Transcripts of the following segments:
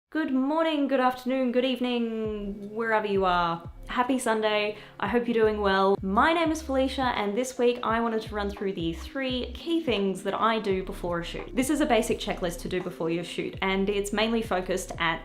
Good morning, good afternoon, good evening, wherever you are. Happy Sunday, I hope you're doing well. My name is Felicia and this week I wanted to run through the 3 key things that I do before a shoot. This is a basic checklist to do before your shoot and it's mainly focused at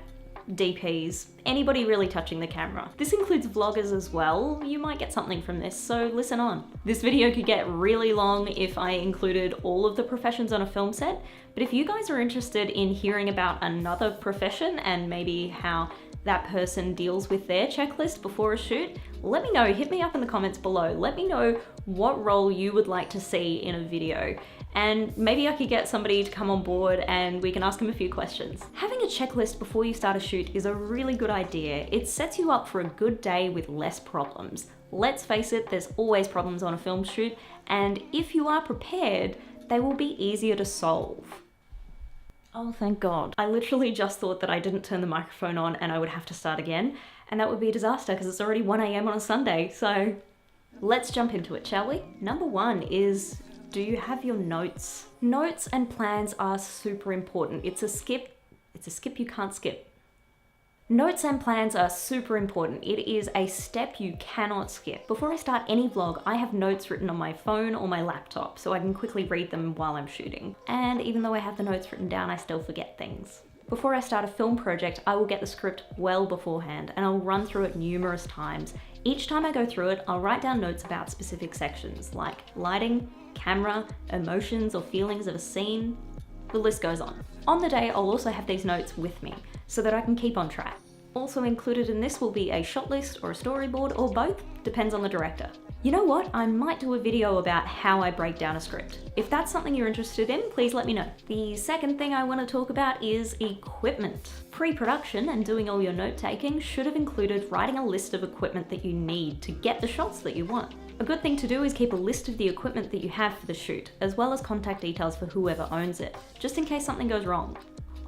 DPs, anybody really touching the camera. This includes vloggers as well. You might get something from this, so listen on. This video could get really long if I included all of the professions on a film set, but if you guys are interested in hearing about another profession and maybe how that person deals with their checklist before a shoot, let me know, hit me up in the comments below. Let me know what role you would like to see in a video. And maybe I could get somebody to come on board and we can ask them a few questions. Having a checklist before you start a shoot is a really good idea. It sets you up for a good day with less problems. Let's face it, there's always problems on a film shoot, and if you are prepared, they will be easier to solve. Oh, thank God. I literally just thought that I didn't turn the microphone on and I would have to start again, and that would be a disaster because it's already 1 AM on a Sunday, so let's jump into it, shall we? Number 1 is, do you have your notes? Notes and plans are super important. It's a skip you can't skip. Notes and plans are super important. It is a step you cannot skip. Before I start any vlog, I have notes written on my phone or my laptop so I can quickly read them while I'm shooting. And even though I have the notes written down, I still forget things. Before I start a film project, I will get the script well beforehand and I'll run through it numerous times. Each time I go through it, I'll write down notes about specific sections like lighting, camera, emotions or feelings of a scene. The list goes on. On the day, I'll also have these notes with me so that I can keep on track. Also included in this will be a shot list or a storyboard or both, depends on the director. You know what? I might do a video about how I break down a script. If that's something you're interested in, please let me know. The second thing I want to talk about is equipment. Pre-production and doing all your note taking should have included writing a list of equipment that you need to get the shots that you want. A good thing to do is keep a list of the equipment that you have for the shoot, as well as contact details for whoever owns it, just in case something goes wrong.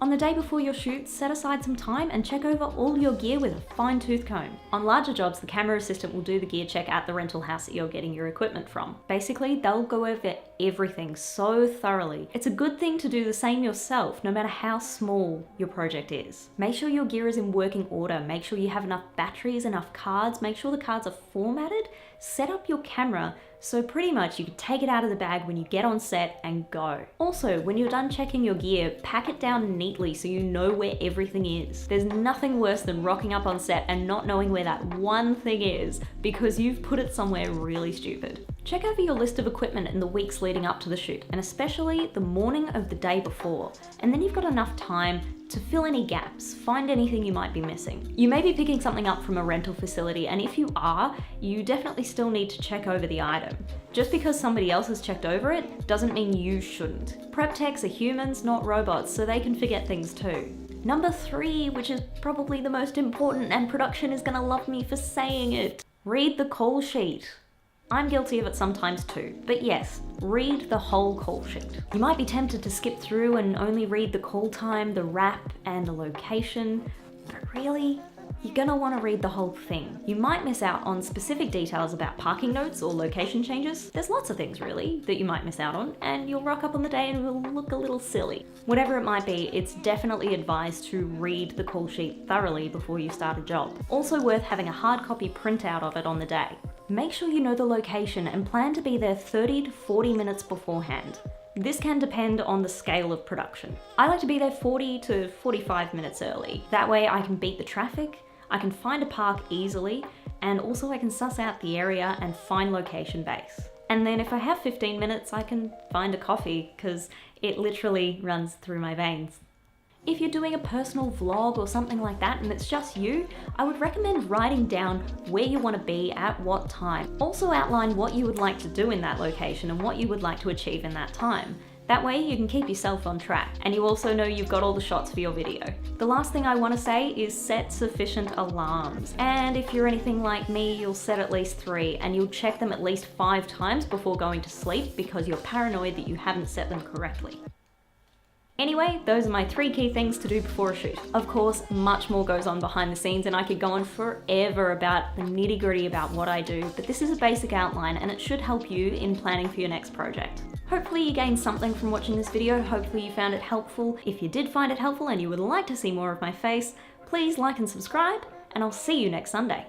On the day before your shoot, set aside some time and check over all your gear with a fine-tooth comb. On larger jobs, the camera assistant will do the gear check at the rental house that you're getting your equipment from. Basically, they'll go over everything so thoroughly. It's a good thing to do the same yourself, no matter how small your project is. Make sure your gear is in working order, make sure you have enough batteries, enough cards, make sure the cards are formatted, set up your camera so pretty much you can take it out of the bag when you get on set and go. Also, when you're done checking your gear, pack it down neatly so you know where everything is. There's nothing worse than rocking up on set and not knowing where that one thing is because you've put it somewhere really stupid. Check over your list of equipment in the weeks leading up to the shoot, and especially the morning of the day before. And then you've got enough time to fill any gaps, find anything you might be missing. You may be picking something up from a rental facility, and if you are, you definitely still need to check over the item. Just because somebody else has checked over it doesn't mean you shouldn't. Prep techs are humans, not robots, so they can forget things too. Number 3, which is probably the most important, and production is gonna love me for saying it. Read the call sheet. I'm guilty of it sometimes too, but yes, read the whole call sheet. You might be tempted to skip through and only read the call time, the wrap, and the location, but really, you're gonna want to read the whole thing. You might miss out on specific details about parking notes or location changes. There's lots of things really that you might miss out on, and you'll rock up on the day and it will look a little silly. Whatever it might be, it's definitely advised to read the call sheet thoroughly before you start a job. Also worth having a hard copy printout of it on the day. Make sure you know the location and plan to be there 30 to 40 minutes beforehand. This can depend on the scale of production. I like to be there 40 to 45 minutes early. That way I can beat the traffic, I can find a park easily, and also I can suss out the area and find location base. And then if I have 15 minutes, I can find a coffee because it literally runs through my veins. If you're doing a personal vlog or something like that and it's just you, I would recommend writing down where you want to be at what time. Also outline what you would like to do in that location and what you would like to achieve in that time. That way you can keep yourself on track and you also know you've got all the shots for your video. The last thing I want to say is set sufficient alarms. And if you're anything like me, you'll set at least 3 and you'll check them at least 5 times before going to sleep because you're paranoid that you haven't set them correctly. Anyway, those are my 3 key things to do before a shoot. Of course, much more goes on behind the scenes and I could go on forever about the nitty-gritty about what I do, but this is a basic outline and it should help you in planning for your next project. Hopefully you gained something from watching this video, hopefully you found it helpful. If you did find it helpful and you would like to see more of my face, please like and subscribe, and I'll see you next Sunday.